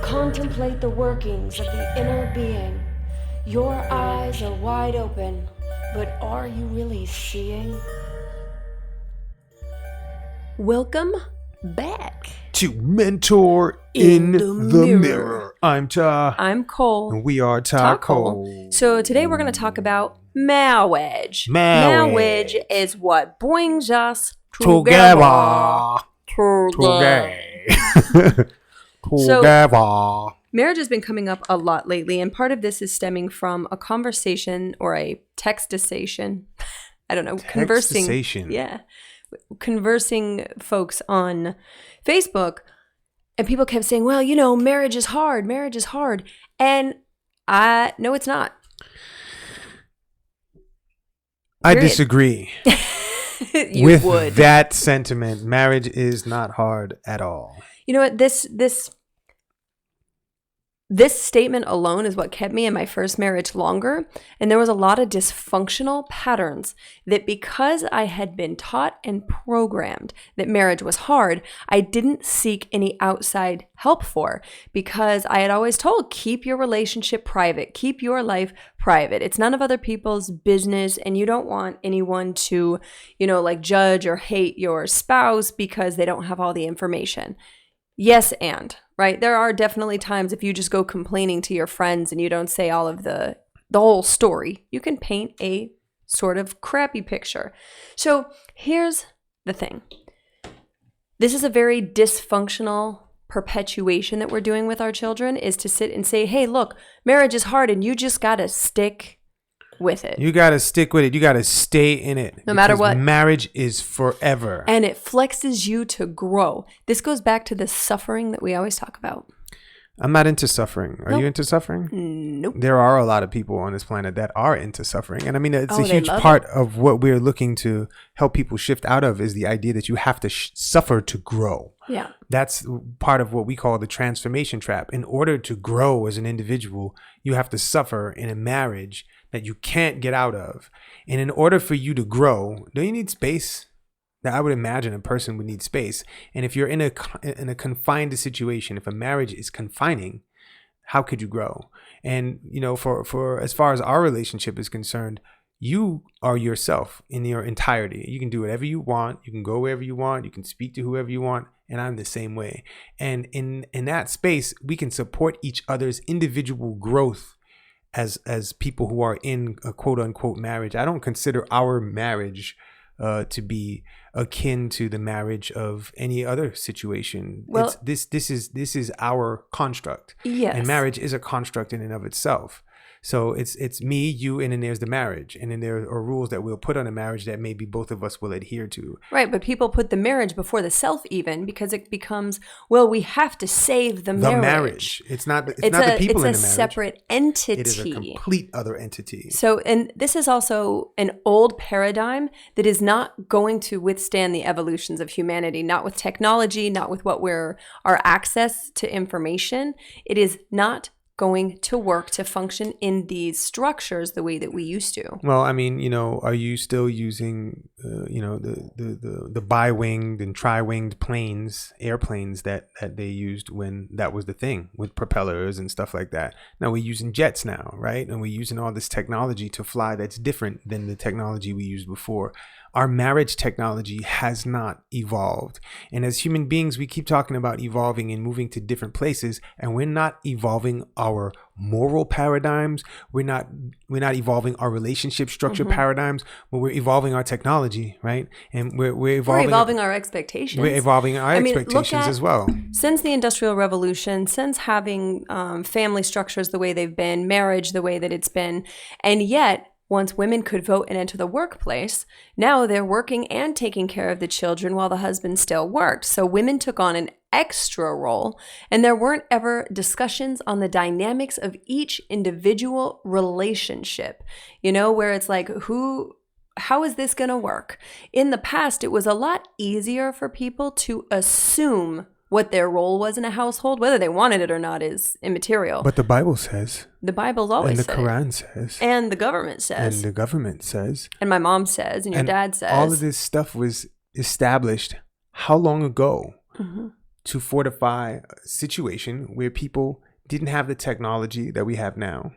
Contemplate the workings of the inner being. Your eyes are wide open, but are you really seeing? Welcome back to Mentor in the Mirror. I'm Ta. I'm Cole. And we are Ta Cole. So today we're going to talk about marriage. Marriage is what brings us together. So, marriage has been coming up a lot lately, and part of this is stemming from a conversation or a textation. I don't know, conversing. Yeah. Conversing folks on Facebook, and people kept saying, well, you know, marriage is hard. And no, it's not. I disagree with that sentiment. Marriage is not hard at all. You know what? This statement alone is what kept me in my first marriage longer. And there was a lot of dysfunctional patterns that because I had been taught and programmed that marriage was hard, I didn't seek any outside help for, because I had always told, keep your relationship private, keep your life private. It's none of other people's business, and you don't want anyone to, judge or hate your spouse because they don't have all the information. Yes, right? There are definitely times if you just go complaining to your friends and you don't say all of the whole story, you can paint a sort of crappy picture. So here's the thing. This is a very dysfunctional perpetuation that we're doing with our children, is to sit and say, hey, look, marriage is hard and you just got to stick with it. You got to stick with it. You got to stay in it. No matter what. Marriage is forever. And it flexes you to grow. This goes back to the suffering that we always talk about. I'm not into suffering. Are you into suffering? Nope. There are a lot of people on this planet that are into suffering. And I mean, it's a huge part of what we're looking to help people shift out of, is the idea that you have to suffer to grow. Yeah. That's part of what we call the transformation trap. In order to grow as an individual, you have to suffer in a marriage that you can't get out of. And in order for you to grow, don't you need space? Now, I would imagine a person would need space. And if you're in a confined situation, if a marriage is confining, how could you grow? And, for as far as our relationship is concerned, you are yourself in your entirety. You can do whatever you want. You can go wherever you want. You can speak to whoever you want. And I'm the same way. And in that space, we can support each other's individual growth as people who are in a quote unquote marriage. I don't consider our marriage to be akin to the marriage of any other situation. Well, this is our construct. Yes. And marriage is a construct in and of itself. So it's me, you, and then there's the marriage. And then there are rules that we'll put on a marriage that maybe both of us will adhere to. Right, but people put the marriage before the self even, because it becomes, well, we have to save the marriage. It's not the people in the marriage. It's a separate entity. It is a complete other entity. So, and this is also an old paradigm that is not going to withstand the evolutions of humanity, not with technology, not with our access to information. It is not going to work to function in these structures the way that we used to. Well, I mean, are you still using, the bi-winged and tri-winged airplanes that they used when that was the thing, with propellers and stuff like that? Now we're using jets now, right? And we're using all this technology to fly that's different than the technology we used before. Our marriage technology has not evolved. And as human beings, we keep talking about evolving and moving to different places, and we're not evolving our moral paradigms. We're not evolving our relationship structure paradigms, but we're evolving our technology, right? And we're evolving our expectations. We're evolving our expectations as well. Since the Industrial Revolution, since having family structures the way they've been, marriage the way that it's been, and yet once women could vote and enter the workplace, now they're working and taking care of the children while the husband still worked. So women took on an extra role, and there weren't ever discussions on the dynamics of each individual relationship, where it's like, how is this going to work? In the past, it was a lot easier for people to assume what their role was in a household. Whether they wanted it or not is immaterial. But the Bible says. The Bible's always said. And the Quran says. And the government says. And the government says. And my mom says. And your dad says. All of this stuff was established how long ago? Mm-hmm. to fortify a situation where people didn't have the technology that we have now,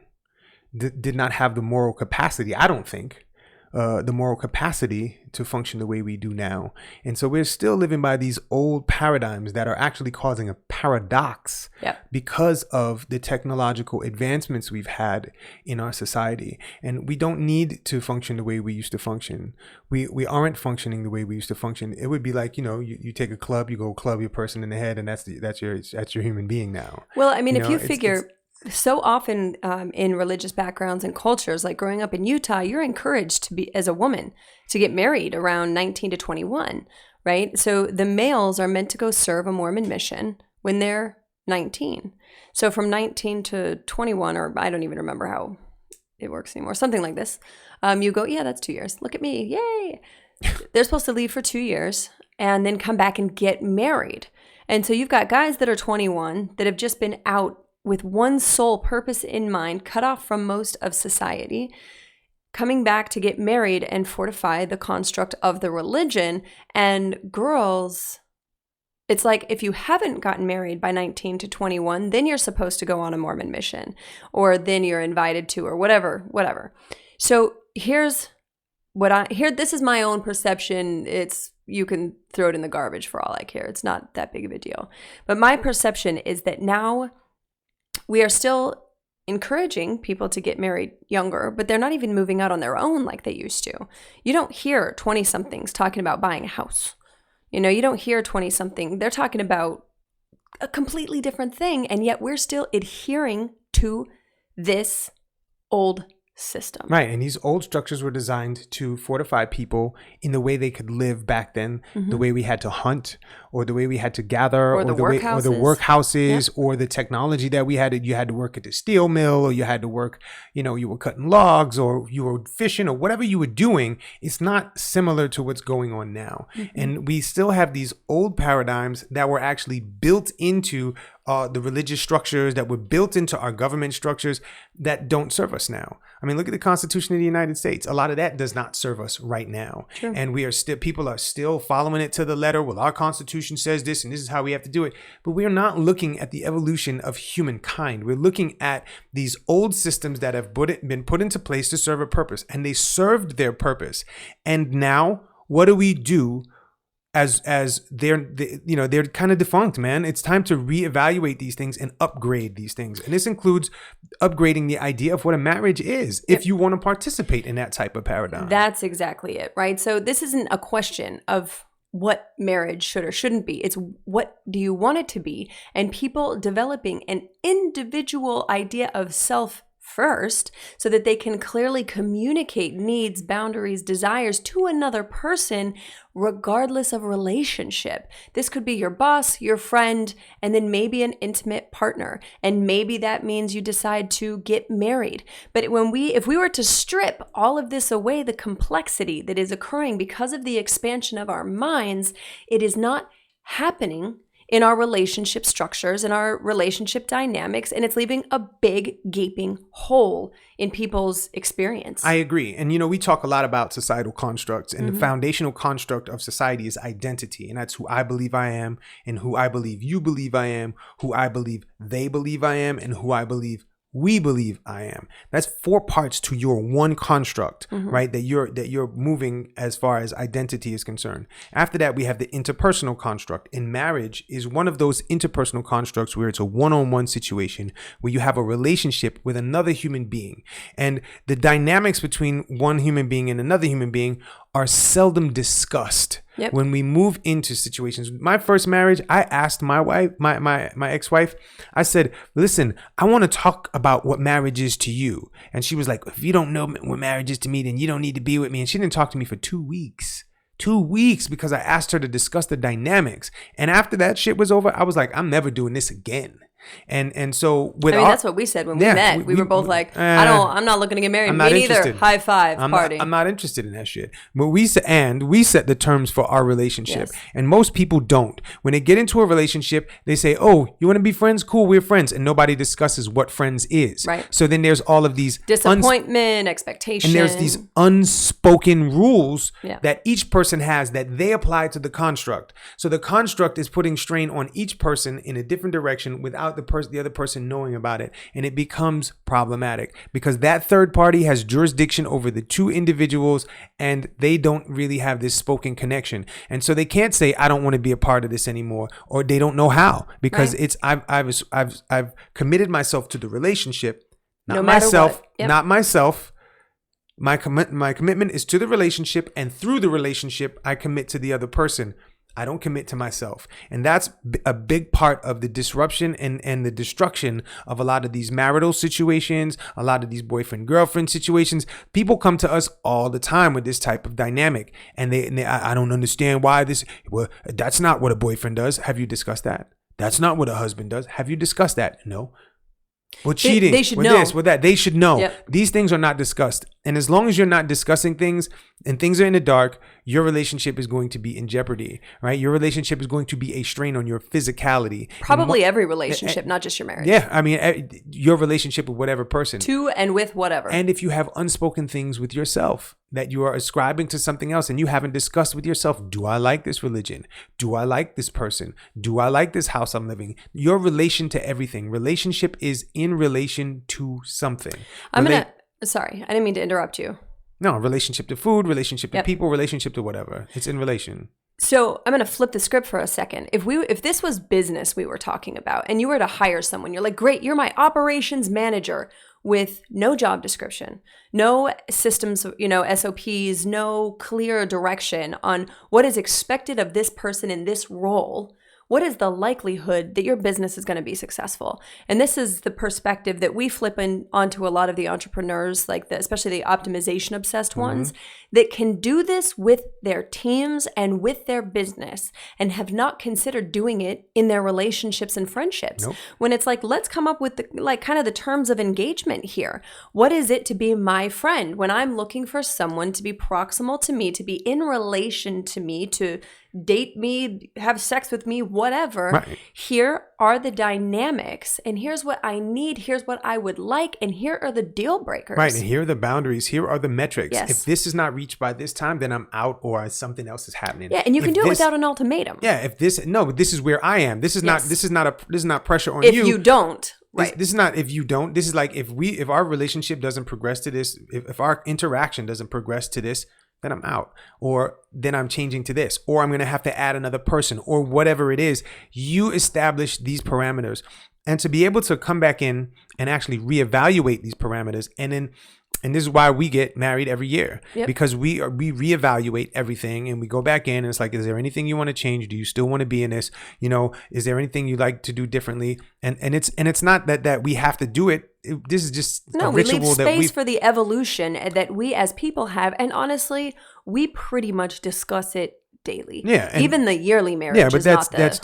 did not have the moral capacity, I don't think, the moral capacity to function the way we do now. And so we're still living by these old paradigms that are actually causing a paradox because of the technological advancements we've had in our society. And we don't need to function the way we used to function. We aren't functioning the way we used to function. It would be like, you take a club, you go club your person in the head, and that's your human being now. Well, I mean, if you figure... So often in religious backgrounds and cultures, like growing up in Utah, you're encouraged to be, as a woman, to get married around 19 to 21, right? So the males are meant to go serve a Mormon mission when they're 19. So from 19 to 21, or I don't even remember how it works anymore, something like this. You go, yeah, that's 2 years. Look at me. Yay. They're supposed to leave for 2 years and then come back and get married. And so you've got guys that are 21 that have just been out with one sole purpose in mind, cut off from most of society, coming back to get married and fortify the construct of the religion. And girls, it's like if you haven't gotten married by 19 to 21, then you're supposed to go on a Mormon mission, or then you're invited to, or whatever. So here's this is my own perception. You can throw it in the garbage for all I care. It's not that big of a deal. But my perception is that now we are still encouraging people to get married younger, but they're not even moving out on their own like they used to. You don't hear 20-somethings talking about buying a house. You don't hear 20-something. They're talking about a completely different thing, and yet we're still adhering to this old system. Right. And these old structures were designed to fortify people in the way they could live back then, the way we had to hunt, or the way we had to gather, or the workhouses, or the technology that we had. You had to work at the steel mill, or you had to work, you were cutting logs, or you were fishing, or whatever you were doing. It's not similar to what's going on now. And we still have these old paradigms that were actually built into the religious structures, that were built into our government structures, that don't serve us now. I mean, look at the Constitution of the United States. A lot of that does not serve us right now. True. And people are still following it to the letter. Well, our Constitution says this, and this is how we have to do it. But we are not looking at the evolution of humankind. We're looking at these old systems that have been put into place to serve a purpose, and they served their purpose. And now, what do we do? As they're kind of defunct, man. It's time to reevaluate these things and upgrade these things. And this includes upgrading the idea of what a marriage is, if you want to participate in that type of paradigm. That's exactly it, right? So this isn't a question of what marriage should or shouldn't be. It's what do you want it to be? And people developing an individual idea of self first, so that they can clearly communicate needs, boundaries, desires to another person, regardless of relationship. This could be your boss, your friend, and then maybe an intimate partner. And maybe that means you decide to get married. But if we were to strip all of this away, the complexity that is occurring because of the expansion of our minds, it is not happening in our relationship structures and our relationship dynamics, and it's leaving a big gaping hole in people's experience. I agree. And we talk a lot about societal constructs, and the foundational construct of society is identity. And that's who I believe I am, and who I believe you believe I am, who I believe they believe I am, and who I believe we believe I am. That's 4 parts to your one construct, right? That you're moving as far as identity is concerned. After that, we have the interpersonal construct. And marriage is one of those interpersonal constructs where it's a one-on-one situation where you have a relationship with another human being. And the dynamics between one human being and another human being are seldom discussed. Yep. When we move into situations. My first marriage, I asked my wife, my ex-wife, I said, listen, I want to talk about what marriage is to you. And she was like, if you don't know what marriage is to me, then you don't need to be with me. And she didn't talk to me for 2 weeks. 2 weeks, because I asked her to discuss the dynamics. And after that shit was over, I was like, I'm never doing this again. And so I mean, that's what we said when we met. We were both like, I'm not looking to get married. I'm Me not neither. interested. High five, party. I'm not interested in that shit. But we set the terms for our relationship. Yes. And most people don't. When they get into a relationship, they say, oh, you want to be friends? Cool, we're friends. And nobody discusses what friends is. Right. So then there's all of these disappointment, expectation. And there's these unspoken rules Yeah. that each person has that they apply to the construct. So the construct is putting strain on each person in a different direction without the other person knowing about it, and it becomes problematic because that third party has jurisdiction over the two individuals and they don't really have this spoken connection, and so they can't say I don't want to be a part of this anymore, or they don't know how, because Right. it's I've committed myself to the relationship, not No matter myself, what. Yep. not myself. My commitment is to the relationship, and through the relationship I commit to the other person. I don't commit to myself. And that's a big part of the disruption and the destruction of a lot of these marital situations, a lot of these boyfriend-girlfriend situations. People come to us all the time with this type of dynamic. And I don't understand why well, that's not what a boyfriend does. Have you discussed that? That's not what a husband does. Have you discussed that? No. Well, cheating, they should with know. this, with that, they should know. Yep. These things are not discussed. And as long as you're not discussing things and things are in the dark, your relationship is going to be in jeopardy, right? Your relationship is going to be a strain on your physicality. Probably every relationship, not just your marriage. Yeah, I mean, your relationship with whatever person. To and with whatever. And if you have unspoken things with yourself that you are ascribing to something else and you haven't discussed with yourself, do I like this religion? Do I like this person? Do I like this house I'm living? Your relation to everything. Relationship is in relation to something. Sorry, I didn't mean to interrupt you. No, relationship to food, relationship to Yep. people, relationship to whatever. It's in relation. So I'm going to flip the script for a second. If this was business we were talking about and you were to hire someone, you're like, great, you're my operations manager, with no job description, no systems, SOPs, no clear direction on what is expected of this person in this role. What is the likelihood that your business is going to be successful? And this is the perspective that we flip onto a lot of the entrepreneurs, especially the optimization obsessed ones, that can do this with their teams and with their business and have not considered doing it in their relationships and friendships. Nope. When it's like, let's come up with the terms of engagement here. What is it to be my friend? When I'm looking for someone to be proximal to me, to be in relation to me, to date me, have sex with me, whatever. Right. Here are the dynamics, and here's what I need, here's what I would like, and here are the deal breakers. Right, and here are the boundaries, here are the metrics. Yes. If this is not reached by this time, then I'm out or something else is happening. Yeah, and you can do it without an ultimatum. Yeah, but this is where I am. This is not pressure on If you. you don't. Right. This is not if you don't. This is like if our relationship doesn't progress to this, if our interaction doesn't progress to this, then I'm out, or then I'm changing to this, or I'm going to have to add another person, or whatever it is. You establish these parameters, and to be able to come back in and actually reevaluate these parameters, and this is why we get married every year, because we reevaluate everything and we go back in and it's like, is there anything you want to change? Do you still want to be in this? Is there anything you'd like to do differently? And it's not that we have to do it. This is just a we ritual leave that space for the evolution that we as people have, and honestly, we pretty much discuss it daily. Yeah, even the yearly marriage. Yeah, but is that's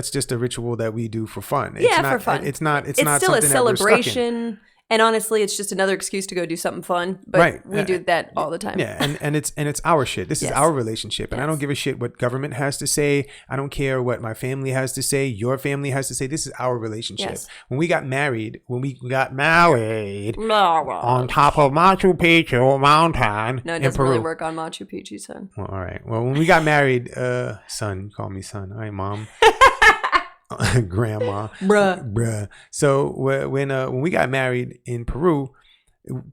just a ritual that we do for fun. For fun. It's not still something a that we're stuck in. celebration. And honestly, it's just another excuse to go do something fun. But we do that all the time. Yeah, and it's our shit. This is our relationship. And I don't give a shit what government has to say. I don't care what my family has to say, your family has to say. This is our relationship. Yes. When we got married on top of Machu Picchu mountain No, it in doesn't Peru. really work on Machu Picchu, son. Well, all right. Well, when we got married, son, you call me son. All right, mom. Grandma, bruh. So when we got married in Peru,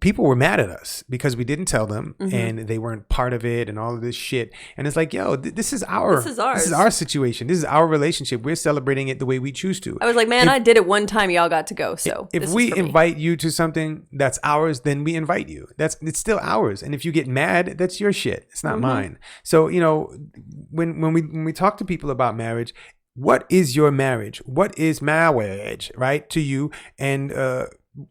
people were mad at us because we didn't tell them and they weren't part of it and all of this shit. And it's like, yo, this is ours. This is our situation. This is our relationship. We're celebrating it the way we choose to. I was like, man, I did it one time. Y'all got to go. So if we invite you to something that's ours, then we invite you. It's still ours. And if you get mad, that's your shit. It's not mine. So, when we talk to people about marriage, what is your marriage? What is marriage, right, to you? And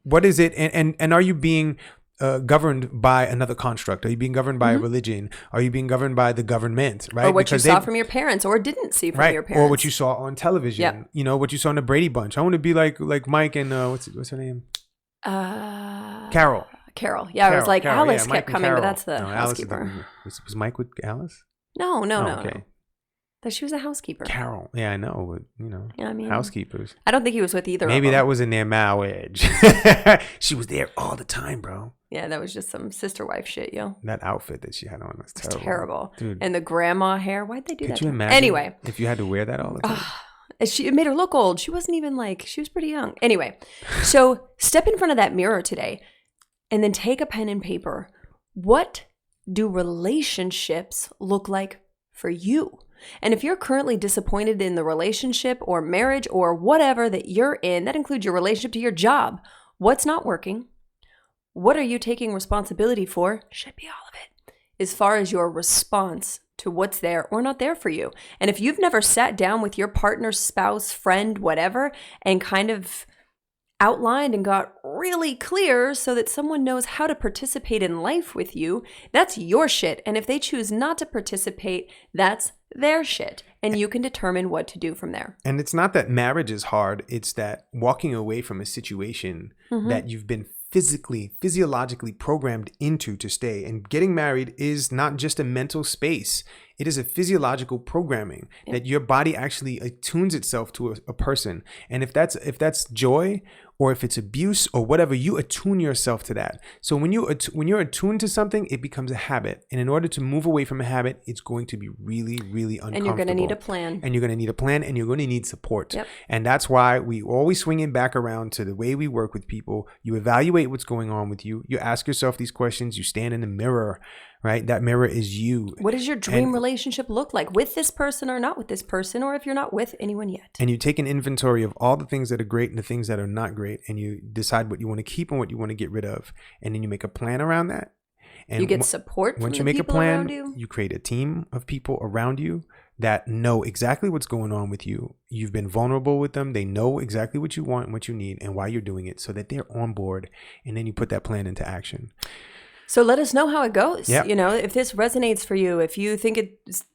what is it? And are you being governed by another construct? Are you being governed by a religion? Are you being governed by the government, right? Or what you saw from your parents or didn't see from your parents. Or what you saw on television. Yep. You know, what you saw in the Brady Bunch. I want to be like Mike and what's her name? Carol. Yeah, I was like, Carol, Alice Mike kept and coming, Carol. but that's the No, housekeeper. Was Mike with Alice? No. Okay. That she was a housekeeper. Carol. Yeah, I know. But, Yeah, I mean, housekeepers. I don't think he was with either Maybe of them. that was in their marriage. She was there all the time, bro. Yeah, that was just some sister wife shit, yo. That outfit that she had on was terrible. Terrible. Dude. And the grandma hair. Why'd they do that? Could you to her? imagine Anyway. if you had to wear that all the time? It made her look old. She wasn't even she was pretty young. Anyway, so step in front of that mirror today and then take a pen and paper. What do relationships look like for you? And if you're currently disappointed in the relationship or marriage or whatever that you're in, that includes your relationship to your job, what's not working? What are you taking responsibility for? Should be all of it. As far as your response to what's there or not there for you. And if you've never sat down with your partner, spouse, friend, whatever, and kind of outlined and got really clear so that someone knows how to participate in life with you, that's your shit. And if they choose not to participate, that's their shit. And you can determine what to do from there. And it's not that marriage is hard. It's that walking away from a situation that you've been physiologically programmed into to stay. And getting married is not just a mental space. It is a physiological programming that your body actually attunes itself to a person. And if that's joy or if it's abuse or whatever, you attune yourself to that. So when you're attuned to something, it becomes a habit. And in order to move away from a habit, it's going to be really, really uncomfortable. And you're going to need a plan. And you're going to need a plan and you're going to need support. Yep. And that's why we always swing it back around to the way we work with people. You evaluate what's going on with you. You ask yourself these questions. You stand in the mirror, right? That mirror is you. What does your dream relationship look like with this person or not with this person, or if you're not with anyone yet? And you take an inventory of all the things that are great and the things that are not great, and you decide what you want to keep and what you want to get rid of. And then you make a plan around that. And you get support from once the you make a people plan, around you. You create a team of people around you that know exactly what's going on with you. You've been vulnerable with them. They know exactly what you want and what you need and why you're doing it so that they're on board. And then you put that plan into action. So let us know how it goes. Yep. You know, if this resonates for you, if you think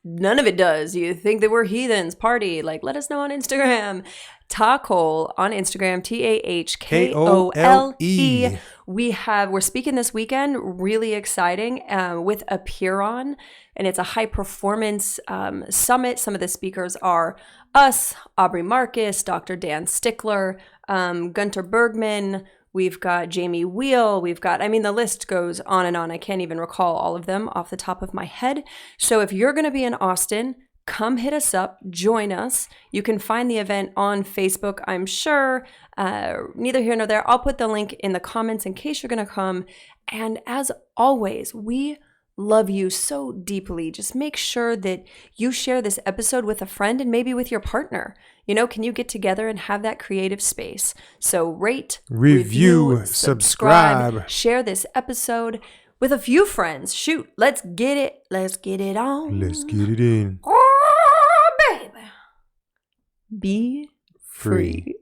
none of it does, you think that we're heathens, party, let us know on Instagram. Tahkole on Instagram, TAHKOLE. We're speaking this weekend, really exciting, with Apeiron, and it's a high performance summit. Some of the speakers are us, Aubrey Marcus, Dr. Dan Stickler, Gunter Bergman. We've got Jamie Wheel. The list goes on and on. I can't even recall all of them off the top of my head. So if you're going to be in Austin, come hit us up, join us. You can find the event on Facebook, I'm sure. Neither here nor there. I'll put the link in the comments in case you're going to come. And as always, we love you so deeply. Just make sure that you share this episode with a friend and maybe with your partner. You know, can you get together and have that creative space? So rate, review, subscribe, share this episode with a few friends. Shoot, let's get it on. Let's get it in. Oh, baby. Be free.